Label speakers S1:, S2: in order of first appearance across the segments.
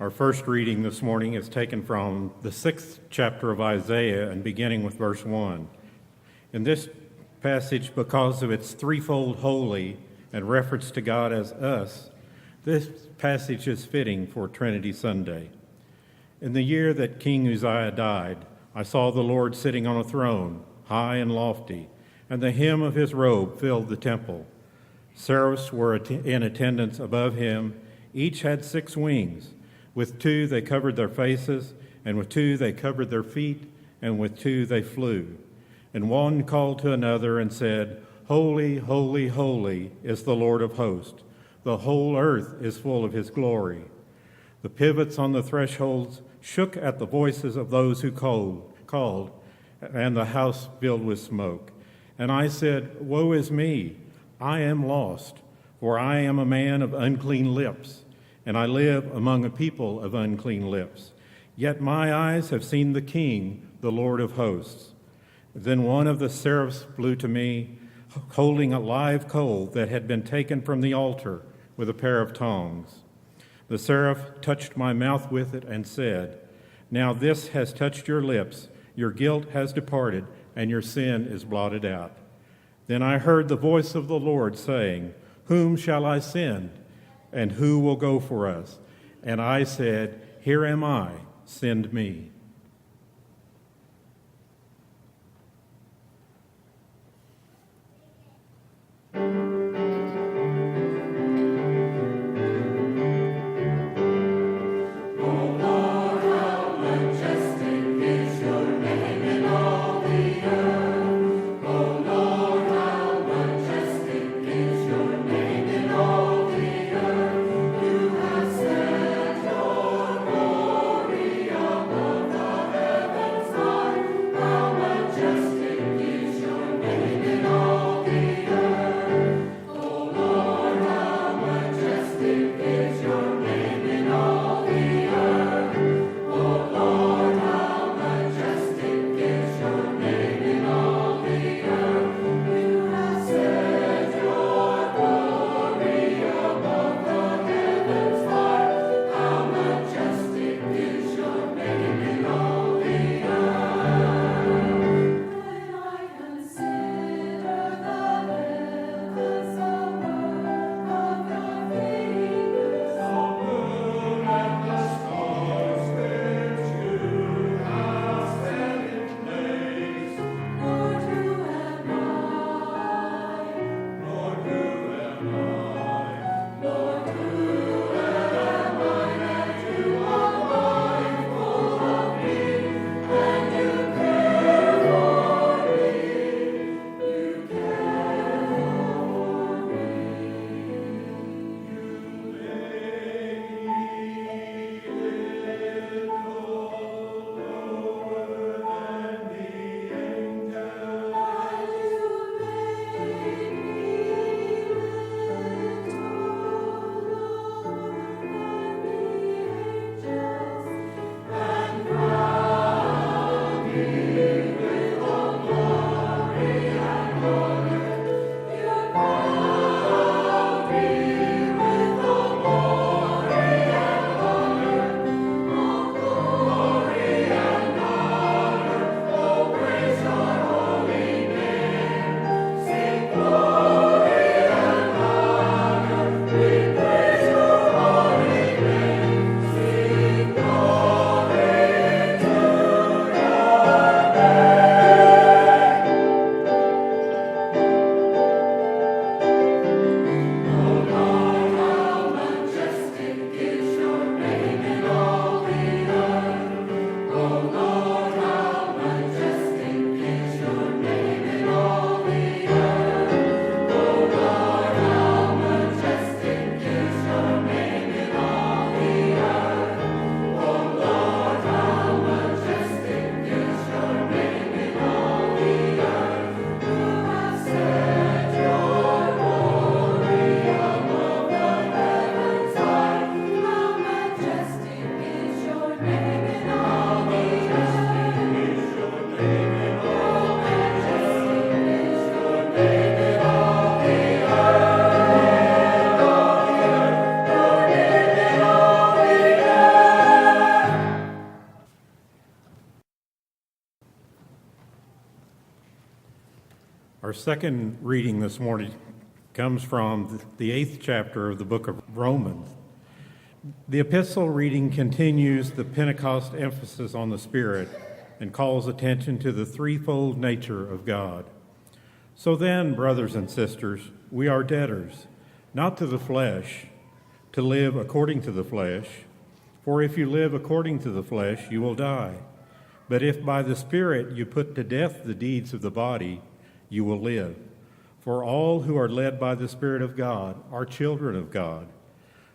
S1: Our first reading this morning is taken from the 6th chapter of Isaiah and beginning with verse 1. In this passage, because of its threefold holy and reference to God as us, this passage is fitting for Trinity Sunday. In the year that King Uzziah died, I saw the Lord sitting on a throne, high and lofty, and the hem of his robe filled the temple. Seraphs were in attendance above him. Each had 6 wings. With 2 they covered their faces, and with 2 they covered their feet, and with 2 they flew. And one called to another and said, Holy, holy, holy is the Lord of hosts. The whole earth is full of his glory. The pivots on the thresholds shook at the voices of those who called, and the house filled with smoke. And I said, Woe is me! I am lost, for I am a man of unclean lips, and I live among a people of unclean lips. Yet my eyes have seen the King, the Lord of hosts. Then one of the seraphs flew to me, holding a live coal that had been taken from the altar with a pair of tongs. The seraph touched my mouth with it and said, Now this has touched your lips, your guilt has departed, and your sin is blotted out. Then I heard the voice of the Lord saying, Whom shall I send? And who will go for us? And I said, Here am I, send me. second reading this morning comes from the 8th chapter of the book of Romans. The epistle reading continues the Pentecost emphasis on the Spirit and calls attention to the threefold nature of God. So then, brothers and sisters, we are debtors, not to the flesh, to live according to the flesh. For if you live according to the flesh, you will die. But if by the Spirit you put to death the deeds of the body, you will live. For all who are led by the Spirit of God are children of God.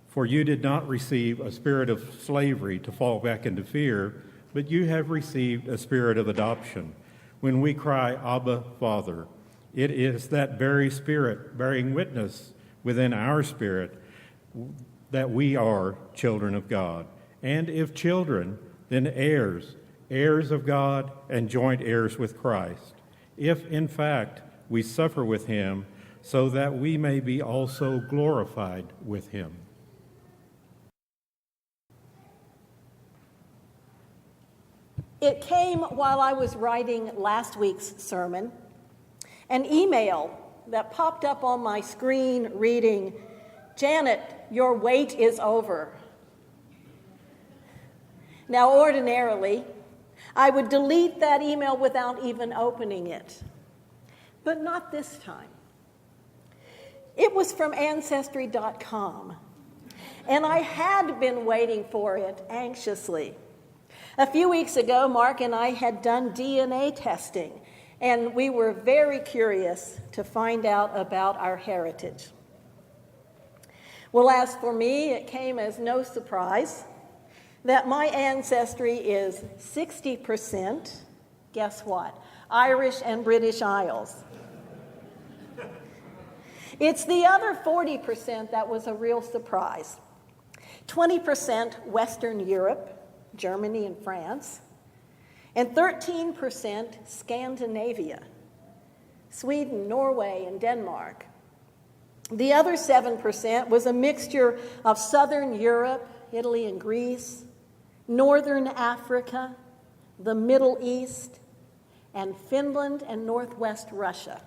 S1: For you did not receive a spirit of slavery to fall back into fear, but you have received a spirit of adoption, when we cry, Abba, Father. It is that very Spirit bearing witness within our spirit that we are children of God. And if children, then heirs, heirs of God and joint heirs with Christ, if in fact we suffer with him, so that we may be also glorified with him.
S2: It came while I was writing last week's sermon, an email that popped up on my screen reading, Janet, your wait is over. Now, ordinarily, I would delete that email without even opening it, but not this time. It was from Ancestry.com, and I had been waiting for it anxiously. A few weeks ago, Mark and I had done DNA testing, and we were very curious to find out about our heritage. Well, as for me, it came as no surprise that my ancestry is 60%, guess what, Irish and British Isles. It's the other 40% that was a real surprise. 20% Western Europe, Germany and France, and 13% Scandinavia, Sweden, Norway, and Denmark. The other 7% was a mixture of Southern Europe, Italy and Greece, Northern Africa, the Middle East, and Finland and Northwest Russia.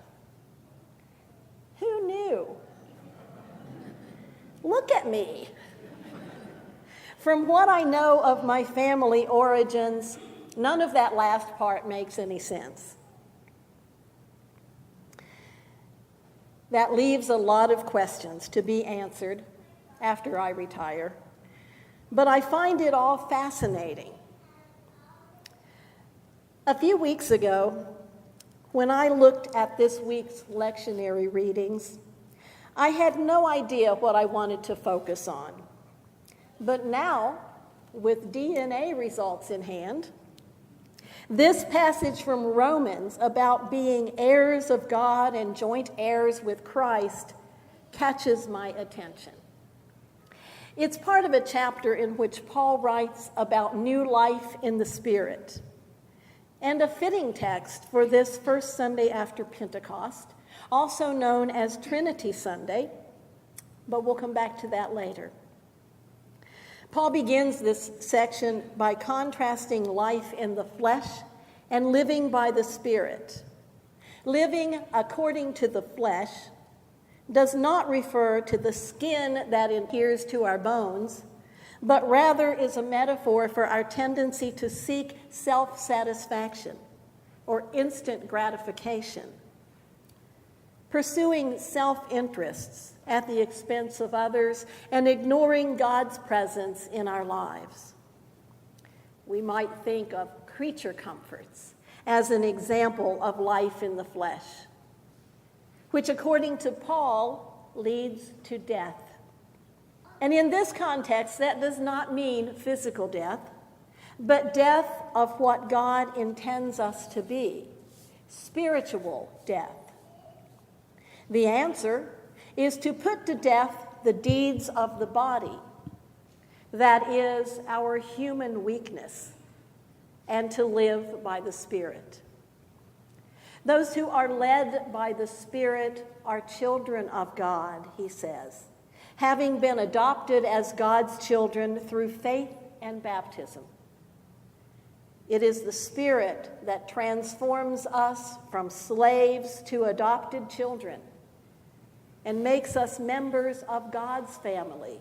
S2: Who knew? Look at me. From what I know of my family origins, none of that last part makes any sense. That leaves a lot of questions to be answered after I retire, but I find it all fascinating. A few weeks ago, when I looked at this week's lectionary readings, I had no idea what I wanted to focus on. But now, with DNA results in hand, this passage from Romans about being heirs of God and joint heirs with Christ catches my attention. It's part of a chapter in which Paul writes about new life in the Spirit, and a fitting text for this first Sunday after Pentecost, also known as Trinity Sunday, but we'll come back to that later. Paul begins this section by contrasting life in the flesh and living by the Spirit. Living according to the flesh does not refer to the skin that adheres to our bones, but rather is a metaphor for our tendency to seek self-satisfaction or instant gratification, pursuing self-interests at the expense of others, and ignoring God's presence in our lives. We might think of creature comforts as an example of life in the flesh, which according to Paul leads to death. And in this context, that does not mean physical death, but death of what God intends us to be, spiritual death. The answer is to put to death the deeds of the body, that is, our human weakness, and to live by the Spirit. Those who are led by the Spirit are children of God, he says, having been adopted as God's children through faith and baptism. It is the Spirit that transforms us from slaves to adopted children and makes us members of God's family.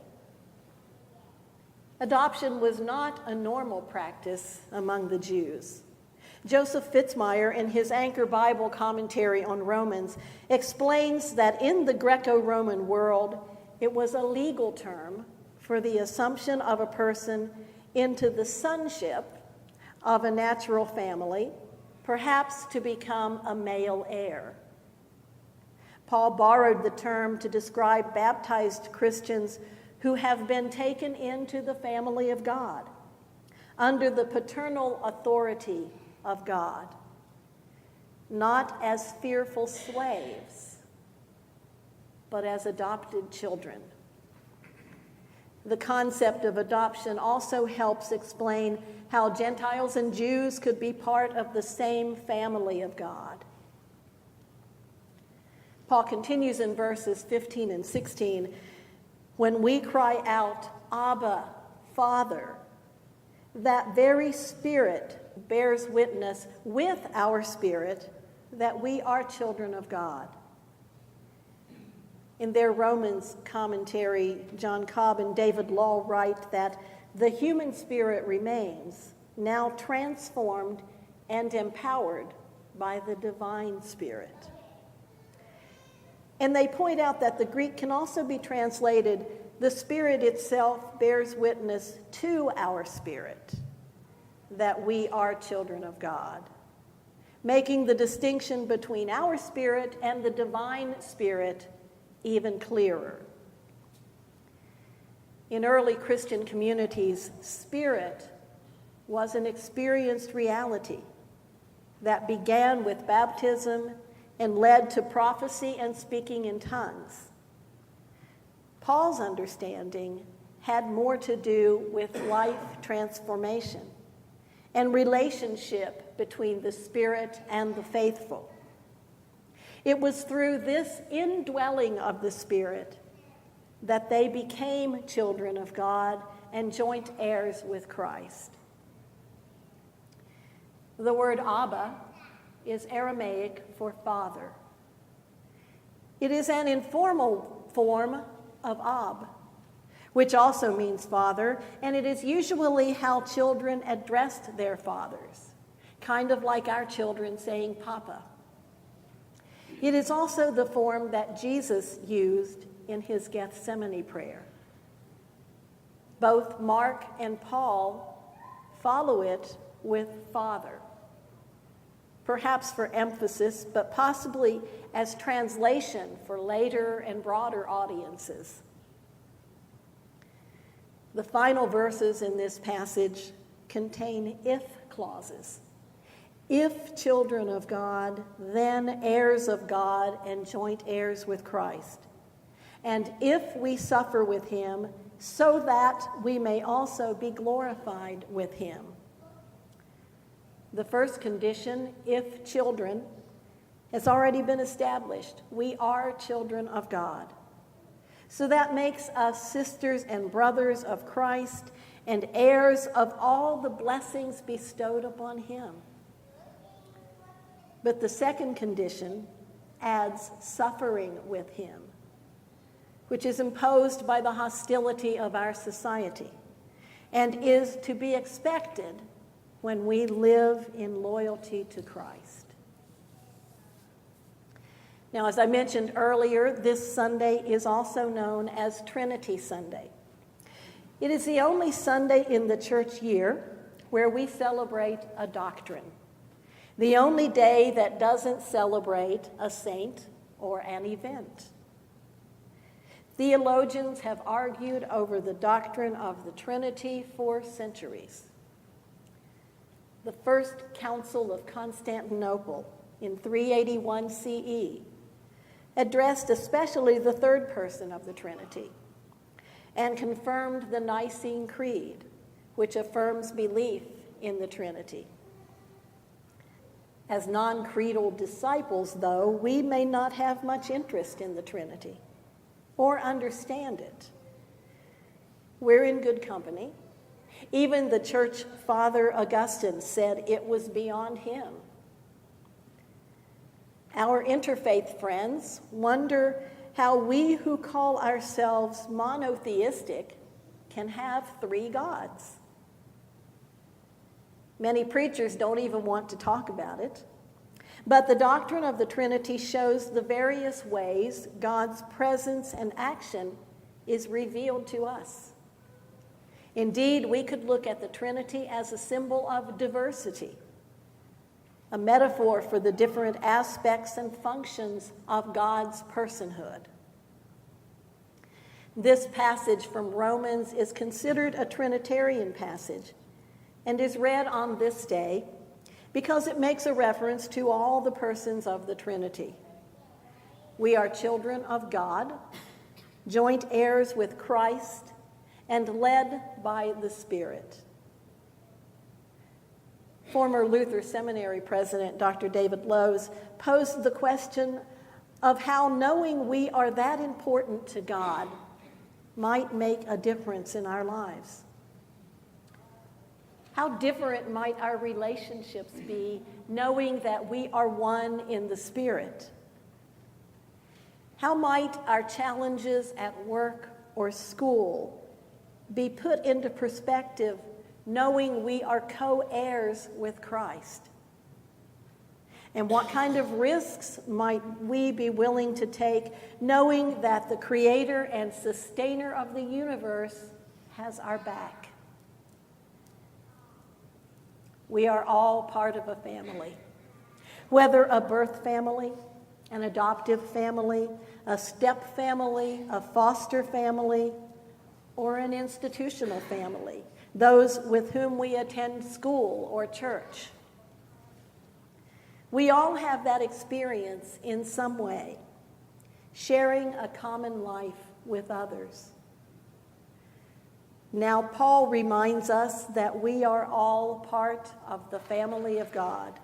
S2: Adoption was not a normal practice among the Jews. Joseph Fitzmyer, in his Anchor Bible commentary on Romans, explains that in the Greco-Roman world, it was a legal term for the assumption of a person into the sonship of a natural family, perhaps to become a male heir. Paul borrowed the term to describe baptized Christians who have been taken into the family of God under the paternal authority of God, not as fearful slaves, but as adopted children. The concept of adoption also helps explain how Gentiles and Jews could be part of the same family of God. Paul continues in verses 15 and 16, when we cry out, Abba, Father, that very Spirit bears witness with our spirit that we are children of God. In their Romans commentary, John Cobb and David Law write that the human spirit remains, now transformed and empowered by the divine Spirit. And they point out that the Greek can also be translated, the Spirit itself bears witness to our spirit that we are children of God, making the distinction between our spirit and the divine Spirit even clearer. In early Christian communities, spirit was an experienced reality that began with baptism and led to prophecy and speaking in tongues. Paul's understanding had more to do with life transformation and relationship between the Spirit and the faithful. It was through this indwelling of the Spirit that they became children of God and joint heirs with Christ. The word Abba is Aramaic for father. It is an informal form of Ab, which also means father, and it is usually how children addressed their fathers, kind of like our children saying Papa. It is also the form that Jesus used in his Gethsemane prayer. Both Mark and Paul follow it with Father, perhaps for emphasis, but possibly as translation for later and broader audiences. The final verses in this passage contain if clauses. If children of God, then heirs of God and joint heirs with Christ. And if we suffer with him, so that we may also be glorified with him. The first condition, if children, has already been established. We are children of God. So that makes us sisters and brothers of Christ and heirs of all the blessings bestowed upon him. But the second condition adds suffering with him, which is imposed by the hostility of our society and is to be expected when we live in loyalty to Christ. Now, as I mentioned earlier, this Sunday is also known as Trinity Sunday. It is the only Sunday in the church year where we celebrate a doctrine, the only day that doesn't celebrate a saint or an event. Theologians have argued over the doctrine of the Trinity for centuries. The First Council of Constantinople in 381 CE addressed especially the third person of the Trinity and confirmed the Nicene Creed, which affirms belief in the Trinity. As non-creedal disciples, though, we may not have much interest in the Trinity or understand it. We're in good company, Even the church father Augustine said it was beyond him. Our interfaith friends wonder how we who call ourselves monotheistic can have three gods. Many preachers don't even want to talk about it. But the doctrine of the Trinity shows the various ways God's presence and action is revealed to us. Indeed, we could look at the Trinity as a symbol of diversity, a metaphor for the different aspects and functions of God's personhood. This passage from Romans is considered a Trinitarian passage and is read on this day because it makes a reference to all the persons of the Trinity. We are children of God, joint heirs with Christ, and led by the Spirit. Former Luther Seminary President Dr. David Lowes posed the question of how knowing we are that important to God might make a difference in our lives. How different might our relationships be knowing that we are one in the Spirit? How might our challenges at work or school be put into perspective knowing we are co-heirs with Christ? And what kind of risks might we be willing to take knowing that the Creator and Sustainer of the universe has our back? We are all part of a family, whether a birth family, an adoptive family, a step family, a foster family, or an institutional family, those with whom we attend school or church. We all have that experience in some way, sharing a common life with others. Now, Paul reminds us that we are all part of the family of God.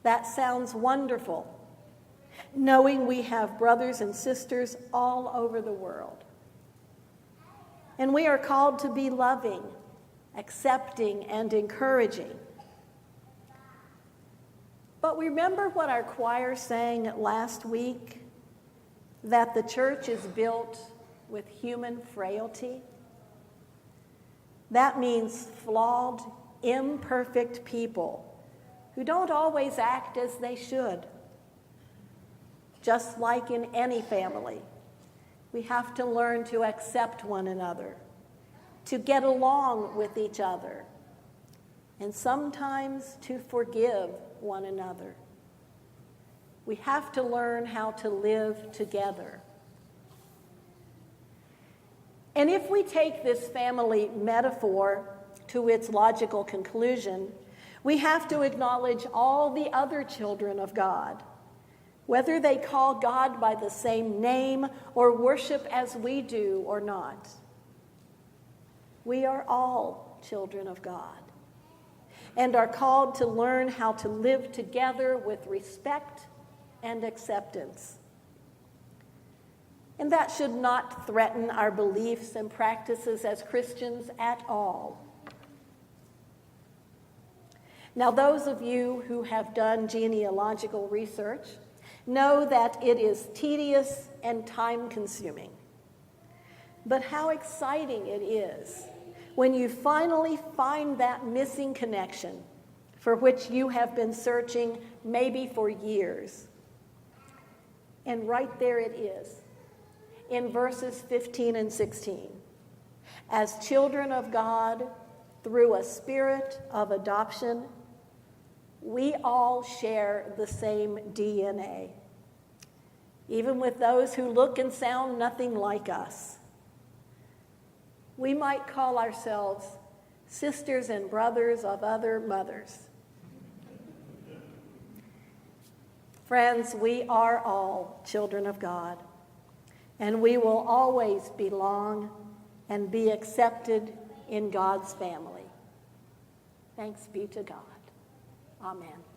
S2: That sounds wonderful, knowing we have brothers and sisters all over the world. And we are called to be loving, accepting, and encouraging. But remember what our choir sang last week? That the church is built with human frailty. That means flawed, imperfect people who don't always act as they should. Just like in any family, we have to learn to accept one another, to get along with each other, and sometimes to forgive one another. We have to learn how to live together. And if we take this family metaphor to its logical conclusion, we have to acknowledge all the other children of God, whether they call God by the same name or worship as we do or not. We are all children of God and are called to learn how to live together with respect and acceptance. And that should not threaten our beliefs and practices as Christians at all. Now, those of you who have done genealogical research know that it is tedious and time-consuming. But how exciting it is when you finally find that missing connection for which you have been searching maybe for years. And right there it is, in verses 15 and 16. As children of God, through a spirit of adoption, we all share the same DNA, even with those who look and sound nothing like us. We might call ourselves sisters and brothers of other mothers. Friends, we are all children of God, and we will always belong and be accepted in God's family. Thanks be to God. Amen.